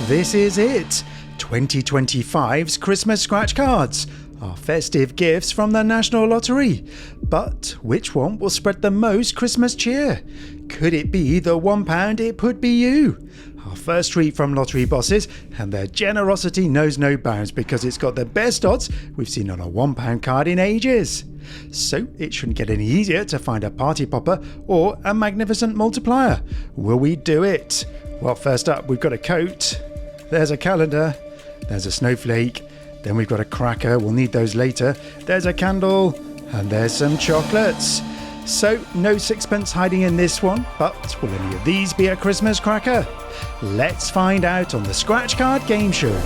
This is it, 2025's Christmas scratch cards, our festive gifts from the National Lottery. But which one will spread the most Christmas cheer? Could it be the £1 It Pud Be You? Our first treat from lottery bosses, and their generosity knows no bounds because it's got the best odds we've seen on a £1 card in ages. So it shouldn't get any easier to find a party popper or a magnificent multiplier. Will we do it? Well, first up, we've got a coat. There's a calendar. There's a snowflake. Then we've got a cracker. We'll need those later. There's a candle. And there's some chocolates. So, no sixpence hiding in this one, but will any of these be a Christmas cracker? Let's find out on the Scratchcard Gameshow.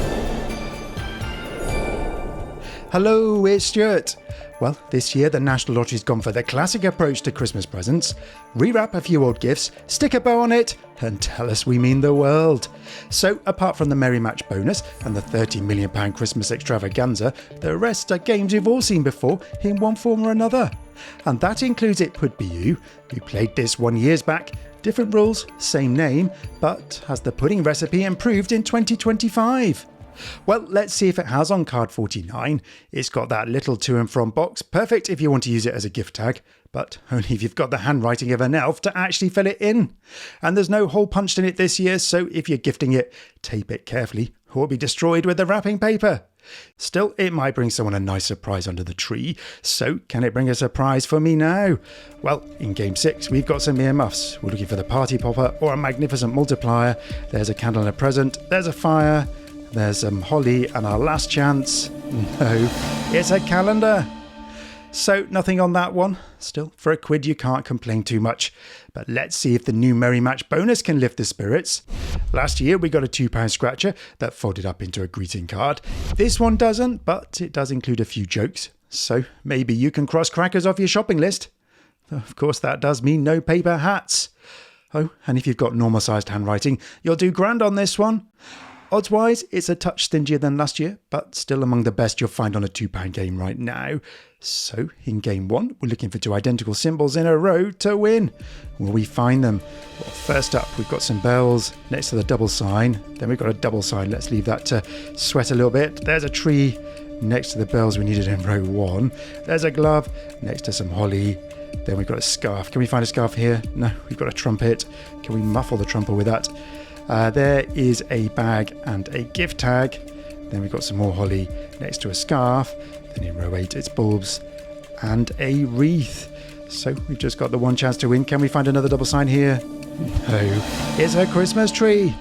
Hello, it's Stuart. Well, this year the National Lottery's gone for the classic approach to Christmas presents. Rewrap a few old gifts, stick a bow on it, and tell us we mean the world. So, apart from the Merry Match bonus and the £30 million Christmas Extravaganza, the rest are games you've all seen before in one form or another. And that includes It Pud Be You. We played this 1 year back. Different rules, same name, but has the pudding recipe improved in 2025? Well, let's see if it has on card 49. It's got that little to and from box, perfect if you want to use it as a gift tag, but only if you've got the handwriting of an elf to actually fill it in. And there's no hole punched in it this year, so if you're gifting it, tape it carefully or it'll be destroyed with the wrapping paper. Still, it might bring someone a nice surprise under the tree, so can it bring a surprise for me now? Well, in Game 6, we've got some earmuffs. We're looking for the party popper or a magnificent multiplier. There's a candle and a present. There's a fire. There's some holly, and our last chance, no, it's a calendar. So nothing on that one. Still, for a quid you can't complain too much. But let's see if the new Merry Match bonus can lift the spirits. Last year we got a £2 scratcher that folded up into a greeting card. This one doesn't, but it does include a few jokes. So maybe you can cross crackers off your shopping list. Of course that does mean no paper hats. Oh, and if you've got normal sized handwriting, you'll do grand on this one. Odds-wise, it's a touch stingier than last year, but still among the best you'll find on a £2 game right now. So, in Game 1, we're looking for two identical symbols in a row to win. Will we find them? Well, first up, we've got some bells next to the double sign. Then we've got a double sign. Let's leave that to sweat a little bit. There's a tree next to the bells we needed in row 1. There's a glove next to some holly. Then we've got a scarf. Can we find a scarf here? No, we've got a trumpet. Can we muffle the trumpet with that? There is a bag and a gift tag. Then we've got some more holly next to a scarf. Then in row 8 it's bulbs and a wreath. So we've just got the one chance to win. Can we find another double sign here? No, it's a Christmas tree.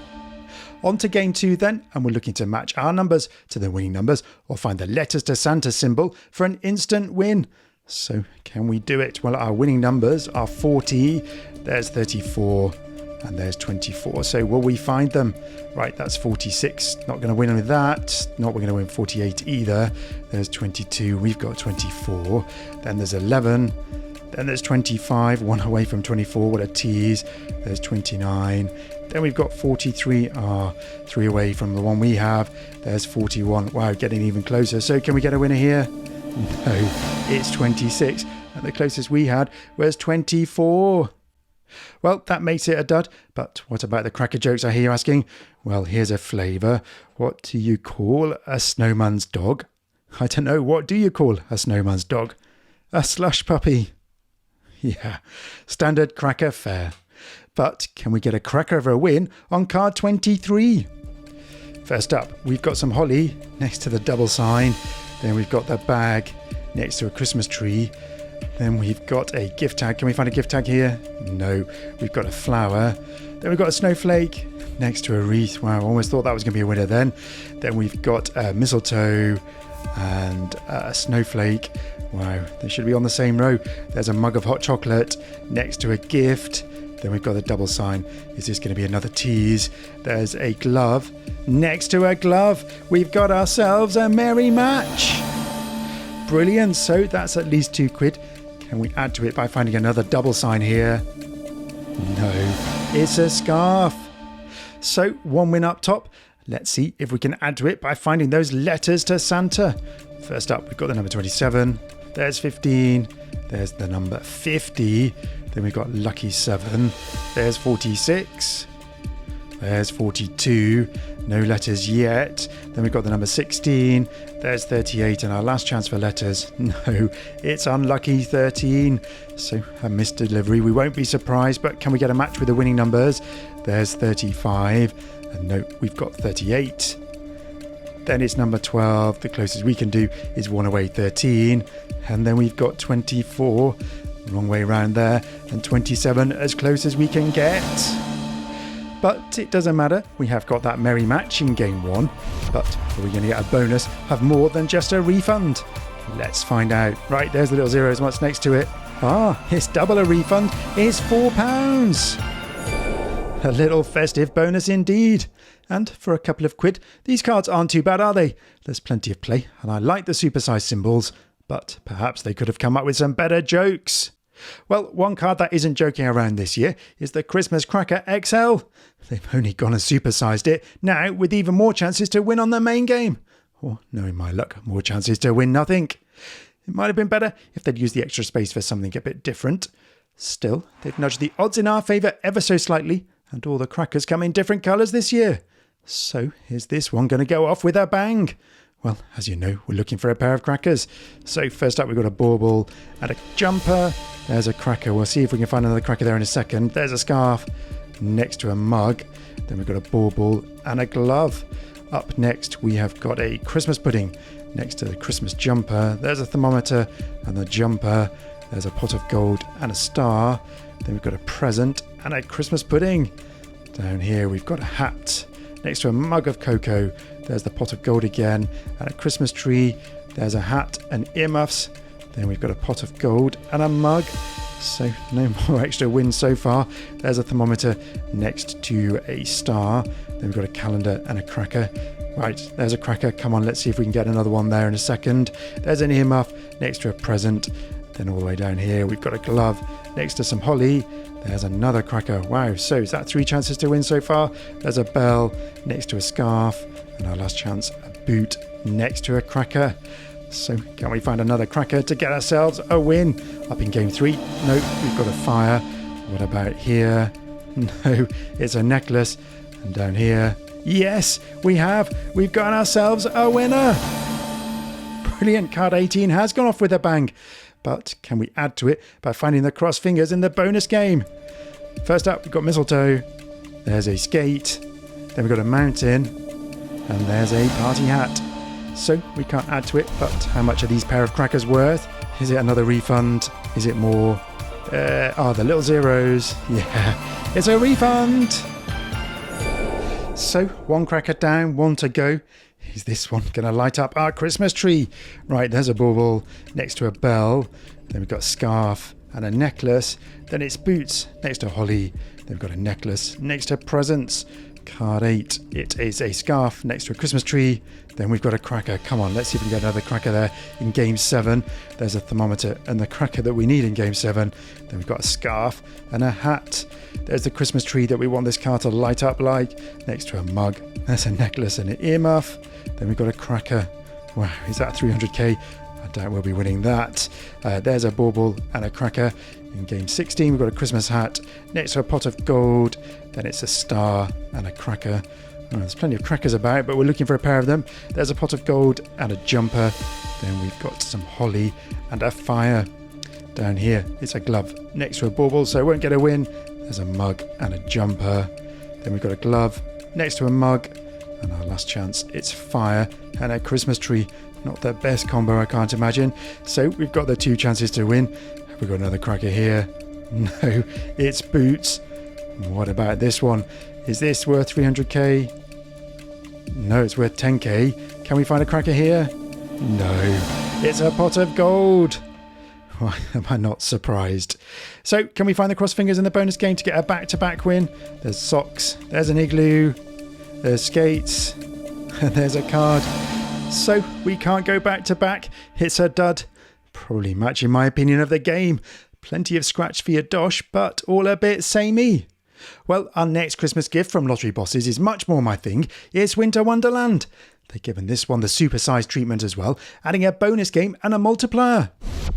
On to Game 2 then, and we're looking to match our numbers to the winning numbers or find the letters to Santa symbol for an instant win. So can we do it? Well, our winning numbers are 40, there's 34, and there's 24. So will we find them? Right, that's 46. Not going to win with that. Not going to win 48 either. There's 22. We've got 24. Then there's 11. Then there's 25. One away from 24. What a tease. There's 29. Then we've got 43. Three away from the one we have. There's 41. Wow, getting even closer. So can we get a winner here? No, it's 26. And the closest we had was 24. Well, that makes it a dud, but what about the cracker jokes, I hear you asking? Well, here's a flavour. What do you call a snowman's dog? I don't know, what do you call a snowman's dog? A slush puppy. Yeah, standard cracker fare. But can we get a cracker of a win on card 23? First up, we've got some holly next to the double sign. Then we've got the bag next to a Christmas tree. Then we've got a gift tag. Can we find a gift tag here? No. We've got a flower. Then we've got a snowflake next to a wreath. Wow, I almost thought that was going to be a winner then. Then we've got a mistletoe and a snowflake. Wow, they should be on the same row. There's a mug of hot chocolate next to a gift. Then we've got the double sign. Is this going to be another tease? There's a glove next to a glove. We've got ourselves a merry match. Brilliant, so that's at least £2. Can we add to it by finding another double sign here? No, it's a scarf. So one win up top. Let's see if we can add to it by finding those letters to Santa. First up, we've got the number 27. There's 15. There's the number 50. Then we've got lucky 7. There's 46. There's 42. No letters yet. Then we've got the number 16. There's 38. And our last chance for letters. No, it's unlucky 13. So a missed delivery. We won't be surprised, but can we get a match with the winning numbers? There's 35. And no, we've got 38. Then it's number 12. The closest we can do is 1 away 13. And then we've got 24. Wrong way around there. And 27 as close as we can get. But it doesn't matter, we have got that merry match in game 1. But are we going to get a bonus, have more than just a refund? Let's find out. Right, there's the little zeros, what's next to it? It's double a refund, it's £4. A little festive bonus indeed. And for a couple of quid, these cards aren't too bad, are they? There's plenty of play, and I like the supersized symbols, but perhaps they could have come up with some better jokes. Well, one card that isn't joking around this year is the Christmas Cracker XL. They've only gone and supersized it, now with even more chances to win on the main game. Or, knowing my luck, more chances to win nothing. It might have been better if they'd used the extra space for something a bit different. Still, they've nudged the odds in our favour ever so slightly, and all the crackers come in different colours this year. So, is this one going to go off with a bang? Well, as you know, we're looking for a pair of crackers. So first up, we've got a bauble and a jumper. There's a cracker. We'll see if we can find another cracker there in a second. There's a scarf next to a mug. Then we've got a bauble and a glove. Up next, we have got a Christmas pudding next to the Christmas jumper. There's a thermometer and the jumper. There's a pot of gold and a star. Then we've got a present and a Christmas pudding. Down here, we've got a hat next to a mug of cocoa. There's the pot of gold again and a Christmas tree. There's a hat and earmuffs. Then we've got a pot of gold and a mug. So no more extra wins so far. There's a thermometer next to a star. Then we've got a calendar and a cracker. Right, there's a cracker. Come on, let's see if we can get another one there in a second. There's an earmuff next to a present. Then all the way down here, we've got a glove next to some holly. There's another cracker. Wow, so is that 3 chances to win so far? There's a bell next to a scarf. And our last chance, a boot next to a cracker. So can we find another cracker to get ourselves a win? Up in game 3, nope, we've got a fire. What about here? No, it's a necklace. And down here, yes, we've got ourselves a winner. Brilliant, card 18 has gone off with a bang. But can we add to it by finding the cross fingers in the bonus game? First up, we've got mistletoe. There's a skate. Then we've got a mountain. And there's a party hat. So we can't add to it, but how much are these pair of crackers worth? Is it another refund? Is it more? The little zeros. Yeah, it's a refund. So 1 cracker down, 1 to go. Is this one going to light up our Christmas tree? Right, there's a bauble next to a bell. Then we've got a scarf and a necklace. Then it's boots next to holly. Then we've got a necklace next to presents. Card 8, it is a scarf next to a Christmas tree. Then we've got a cracker. Come on, let's see if we can get another cracker there in game 7. There's a thermometer and the cracker that we need in game 7. Then we've got a scarf and a hat. There's the Christmas tree that we want this card to light up like. Next to a mug, there's a necklace and an earmuff. Then we've got a cracker. Wow, is that 300k? I doubt we'll be winning that. There's a bauble and a cracker. In game 16, we've got a Christmas hat next to a pot of gold. Then it's a star and a cracker. Oh, there's plenty of crackers about, but we're looking for a pair of them. There's a pot of gold and a jumper. Then we've got some holly and a fire. Down here, it's a glove next to a bauble, so it won't get a win. There's a mug and a jumper. Then we've got a glove next to a mug. And our last chance, it's fire and a Christmas tree. Not the best combo, I can't imagine. So we've got the 2 chances to win. Have we got another cracker here? No, it's boots. What about this one? Is this worth 300k? No, it's worth 10k. Can we find a cracker here? No, it's a pot of gold. Why am I not surprised? So can we find the cross fingers in the bonus game to get a back-to-back win? There's socks, there's an igloo, there's skates, and there's a card. So we can't go back-to-back. It's a dud. Probably match in my opinion of the game. Plenty of scratch for your dosh, but all a bit samey. Well, our next Christmas gift from Lottery Bosses is much more my thing. It's Winter Wonderland. They've given this one the supersized treatment as well, adding a bonus game and a multiplier.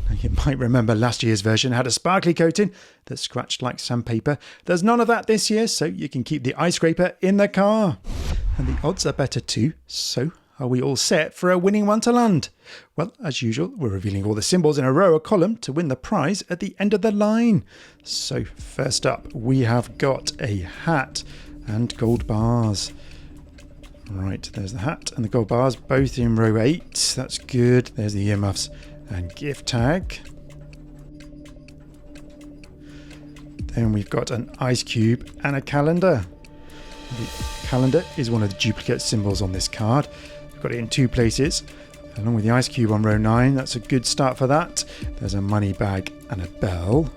Now, you might remember last year's version had a sparkly coating that scratched like sandpaper. There's none of that this year, so you can keep the ice scraper in the car. And the odds are better too, so are we all set for a winning Wonderland? Well, as usual, we're revealing all the symbols in a row or column to win the prize at the end of the line. So first up, we have got a hat and gold bars. Right, there's the hat and the gold bars, both in row 8. That's good. There's the earmuffs and gift tag. Then we've got an ice cube and a calendar. The calendar is one of the duplicate symbols on this card. We've got it in 2 places, along with the ice cube on row 9. That's a good start for that. There's a money bag and a bell.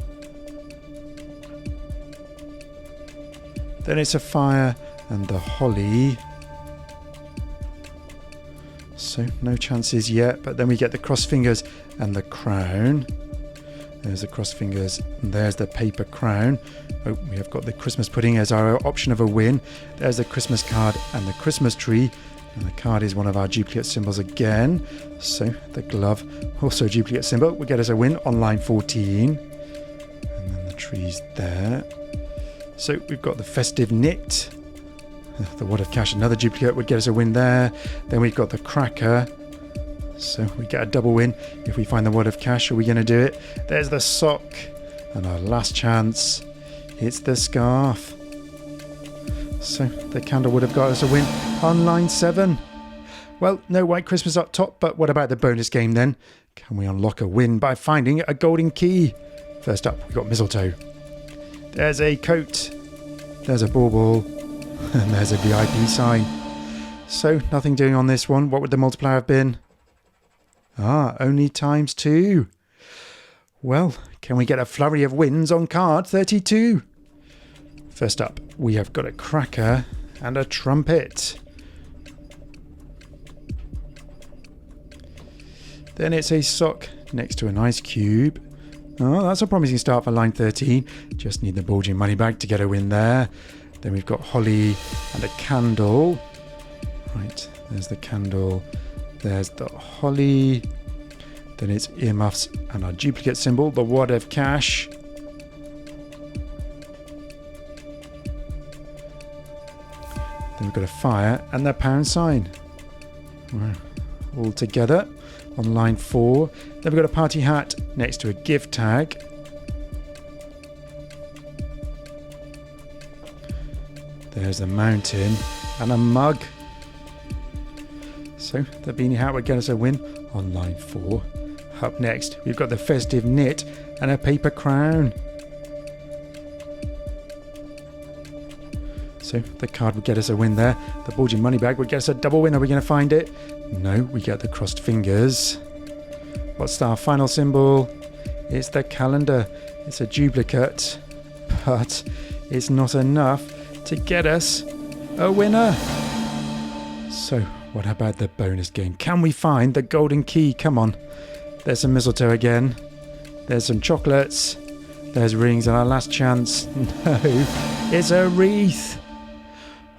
Then it's a fire and the holly. So no chances yet, but then we get the crossed fingers and the crown. There's the crossed fingers and there's the paper crown. Oh, we have got the Christmas pudding as our option of a win. There's the Christmas card and the Christmas tree. And the card is one of our duplicate symbols again. So the glove, also a duplicate symbol, will get us a win on line 14. And then the tree's there. So we've got the festive knit. The wad of cash, another duplicate, would get us a win there. Then we've got the cracker. So we get a double win if we find the wad of cash. Are we going to do it? There's the sock. And our last chance, it's the scarf. So the candle would have got us a win on line 7. Well, no white Christmas up top, but what about the bonus game then? Can we unlock a win by finding a golden key? First up, we've got mistletoe. There's a coat. There's a bauble. And there's a VIP sign. So nothing doing on this one. What would the multiplier have been? Only times 2. Well, can we get a flurry of wins on card 32? First up, we have got a cracker and a trumpet. Then it's a sock next to an ice cube. That's a promising start for line 13. Just need the bulging money bag to get a win there. Then we've got holly and a candle. Right, there's the candle. There's the holly. Then it's earmuffs and our duplicate symbol, the wad of cash. Then we've got a fire and the pound sign. All together on line 4. Then we've got a party hat next to a gift tag. There's a mountain and a mug. So the beanie hat would get us a win on line 4. Up next, we've got the festive knit and a paper crown. So the card would get us a win there. The bulging money bag would get us a double win. Are we going to find it? No, we get the crossed fingers. What's our final symbol? It's the calendar. It's a duplicate, but it's not enough to get us a winner. So what about the bonus game? Can we find the golden key? Come on. There's some mistletoe again. There's some chocolates. There's rings and our last chance. No, it's a wreath.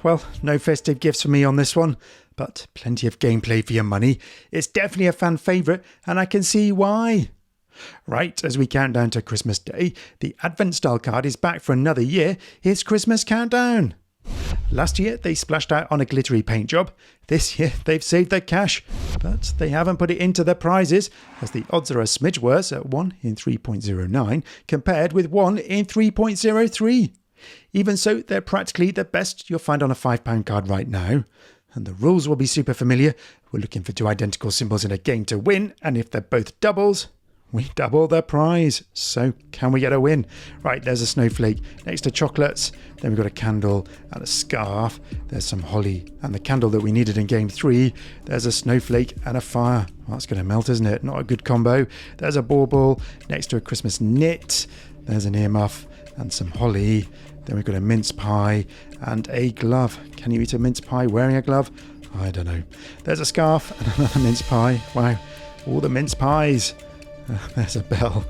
Well, no festive gifts for me on this one, but plenty of gameplay for your money. It's definitely a fan favourite and I can see why. Right, as we count down to Christmas Day, the Advent style card is back for another year. It's Christmas Countdown. Last year they splashed out on a glittery paint job. This year they've saved their cash, but they haven't put it into their prizes as the odds are a smidge worse at 1 in 3.09 compared with 1 in 3.03. Even so, they're practically the best you'll find on a £5 card right now. And the rules will be super familiar. We're looking for 2 identical symbols in a game to win, and if they're both doubles, we double the prize. So can we get a win? Right, there's a snowflake next to chocolates. Then we've got a candle and a scarf. There's some holly and the candle that we needed in game 3. There's a snowflake and a fire. Well, that's going to melt, isn't it? Not a good combo. There's a bauble next to a Christmas knit. There's an earmuff and some holly. Then we've got a mince pie and a glove. Can you eat a mince pie wearing a glove? I don't know. There's a scarf and another mince pie. Wow, all the mince pies. There's a bell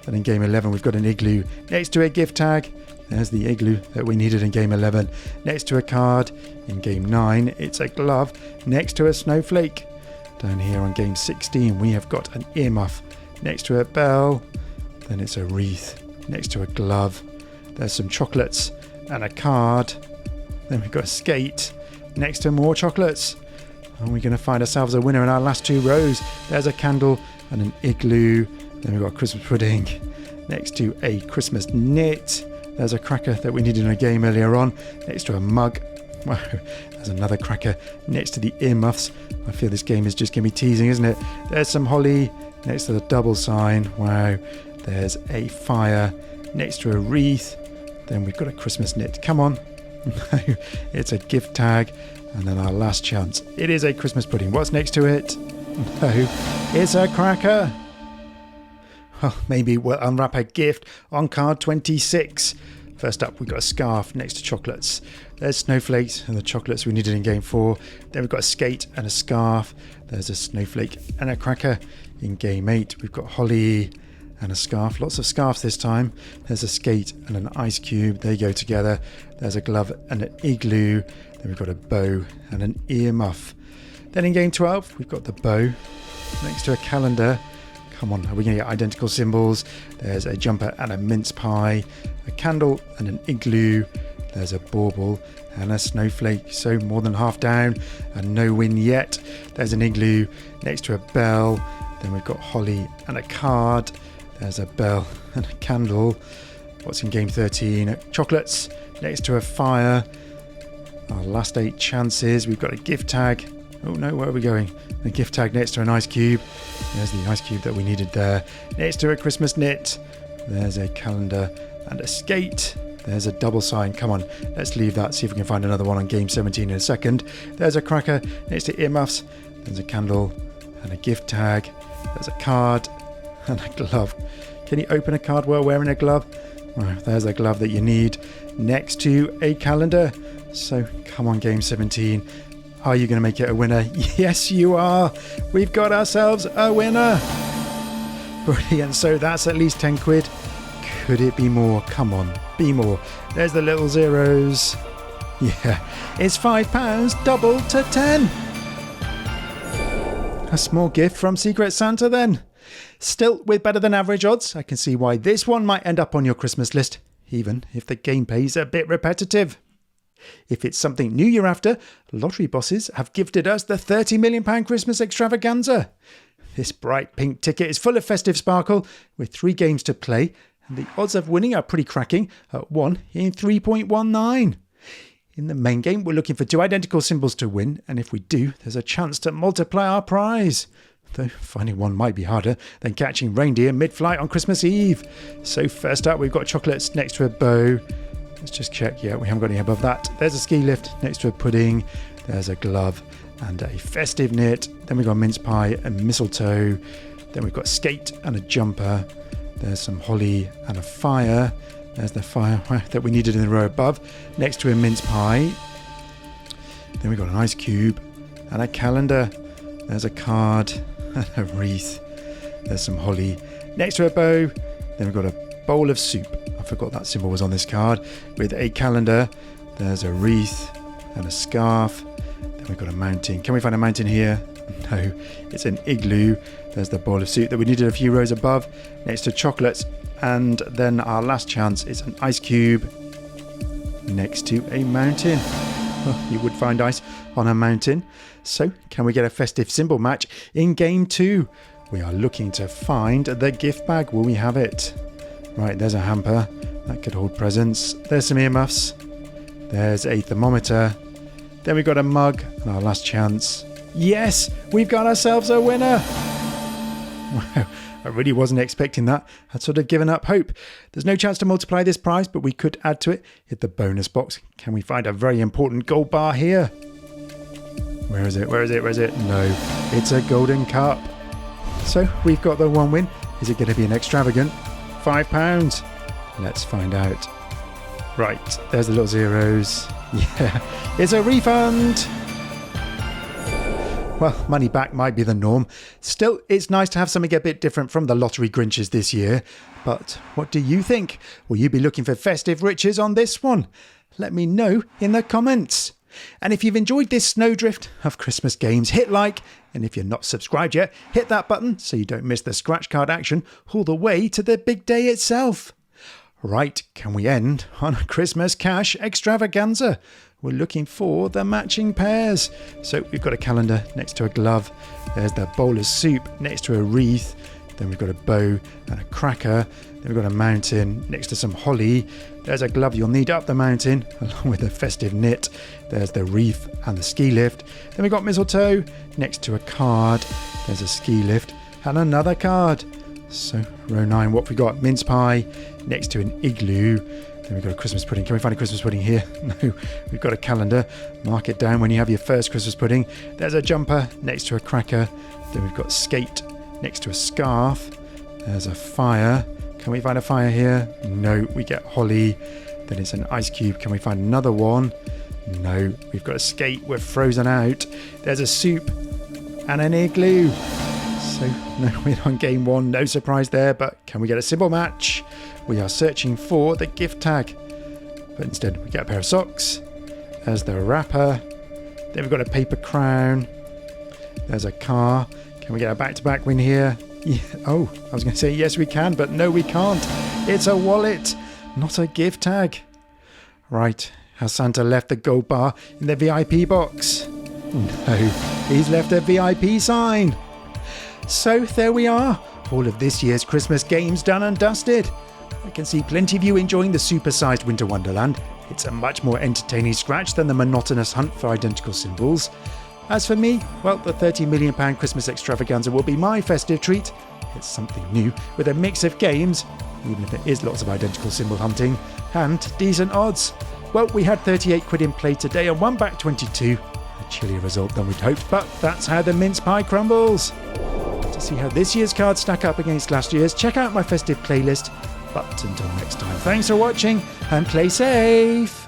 Then in game 11, we've got an igloo next to a gift tag. There's the igloo that we needed in game 11. Next to a card. In game 9, it's a glove next to a snowflake. Down here on game 16, we have got an earmuff next to a bell. Then it's a wreath next to a glove. There's some chocolates and a card. Then we've got a skate next to more chocolates. And we're going to find ourselves a winner in our last 2 rows. There's a candle and an igloo. Then we've got a Christmas pudding next to a Christmas knit. There's a cracker that we needed in a game earlier on next to a mug. Wow, there's another cracker next to the earmuffs. I feel this game is just going to be teasing, isn't it? There's some holly next to the double sign. Wow, there's a fire next to a wreath. Then we've got a Christmas knit. Come on. No, it's a gift tag. And then our last chance. It is a Christmas pudding. What's next to it? No, it's a cracker. Well, maybe we'll unwrap a gift on card 26. First up, we've got a scarf next to chocolates. There's snowflakes and the chocolates we needed in game 4. Then we've got a skate and a scarf. There's a snowflake and a cracker. In game 8, we've got holly and a scarf. Lots of scarves this time. There's a skate and an ice cube. They go together. There's a glove and an igloo. Then we've got a bow and an earmuff. Then in game 12, we've got the bow next to a calendar. Come on, are we going to get identical symbols? There's a jumper and a mince pie, a candle and an igloo. There's a bauble and a snowflake, so more than half down and no win yet. There's an igloo next to a bell. Then we've got holly and a card. There's a bell and a candle. What's in game 13? Chocolates next to a fire. Our last 8 chances. We've got a gift tag. Oh no, where are we going? A gift tag next to an ice cube. There's the ice cube that we needed there. Next to a Christmas knit. There's a calendar and a skate. There's a double sign. Come on, let's leave that. See if we can find another one on game 17 in a second. There's a cracker next to earmuffs. There's a candle and a gift tag. There's a card and a glove. Can you open a card while wearing a glove? Well, there's a glove that you need next to a calendar. So come on, game 17. Are you going to make it a winner? Yes, you are. We've got ourselves a winner. Brilliant. So that's at least 10 quid. Could it be more? Come on, be more. There's the little zeros. Yeah, it's £5 doubled to 10. A small gift from Secret Santa then. Still, with better than average odds, I can see why this one might end up on your Christmas list, even if the gameplay is a bit repetitive. If it's something new you're after, lottery bosses have gifted us the £30 million Christmas Extravaganza. This bright pink ticket is full of festive sparkle with 3 games to play, and the odds of winning are pretty cracking at 1 in 3.19. In the main game, we're looking for 2 identical symbols to win, and if we do, there's a chance to multiply our prize. Though finding one might be harder than catching reindeer mid-flight on Christmas Eve. So first up, we've got chocolates next to a bow. Let's just check. Yeah, we haven't got any above that. There's a ski lift next to a pudding. There's a glove and a festive knit. Then we've got a mince pie and mistletoe. Then we've got skate and a jumper. There's some holly and a fire. There's the fire that we needed in the row above. Next to a mince pie. Then we've got an ice cube and a calendar. There's a card and a wreath. There's some holly next to a bow. Then we've got a bowl of soup. I forgot that symbol was on this card. With a calendar. There's a wreath and a scarf. Then we've got a mountain. Can we find a mountain here? No, it's an igloo. There's the bowl of soup that we needed a few rows above. Next to chocolates. And then our last chance is an ice cube next to a mountain. Well, you would find ice on a mountain. So, can we get a festive symbol match in game 2? We are looking to find the gift bag. Will we have it? Right, there's a hamper. That could hold presents. There's some earmuffs. There's a thermometer. Then we've got a mug. And our last chance. Yes, we've got ourselves a winner. Wow, I really wasn't expecting that. I'd sort of given up hope. There's no chance to multiply this prize, but we could add to it. Hit the bonus box. Can we find a very important gold bar here? Where is it? Where is it? Where is it? No, it's a golden cup. So we've got the one win. Is it going to be an extravagant £5? Let's find out. Right, there's the little zeros. Yeah, it's a refund. Well, money back might be the norm. Still, it's nice to have something a bit different from the lottery Grinches this year. But what do you think? Will you be looking for festive riches on this one? Let me know in the comments. And if you've enjoyed this snowdrift of Christmas games, hit like. And if you're not subscribed yet, hit that button so you don't miss the scratch card action all the way to the big day itself. Right, can we end on a Christmas cash extravaganza? We're looking for the matching pairs. So we've got a calendar next to a glove. There's the bowl of soup next to a wreath. Then we've got a bow and a cracker. Then we've got a mountain next to some holly. There's a glove you'll need up the mountain along with a festive knit. There's the wreath and the ski lift. Then we've got mistletoe next to a card. There's a ski lift and another card. So row 9, what have we got? Mince pie next to an igloo. Then we've got a Christmas pudding. Can we find a Christmas pudding here? No, we've got a calendar. Mark it down when you have your first Christmas pudding. There's a jumper next to a cracker. Then we've got skate next to a scarf. There's a fire. Can we find a fire here? No, we get holly. Then it's an ice cube. Can we find another one? No, we've got a skate. We're frozen out. There's a soup and an igloo. So no, we're on game 1. No surprise there, but can we get a symbol match? We are searching for the gift tag, but instead we get a pair of socks. There's the wrapper. Then we've got a paper crown. There's a car. Can we get a back-to-back win here? Yeah. Oh, I was going to say yes we can, but no we can't. It's a wallet, not a gift tag. Right, has Santa left the gold bar in the VIP box? No, he's left a VIP sign. So there we are, all of this year's Christmas games done and dusted. I can see plenty of you enjoying the super-sized Winter Wonderland. It's a much more entertaining scratch than the monotonous hunt for identical symbols. As for me, well, the £30 million Christmas Extravaganza will be my festive treat. It's something new, with a mix of games, even if there is lots of identical symbol hunting, and decent odds. Well, we had 38 quid in play today and won back 22. A chillier result than we'd hoped, but that's how the mince pie crumbles. To see how this year's cards stack up against last year's, check out my festive playlist. But until next time, thanks for watching and play safe!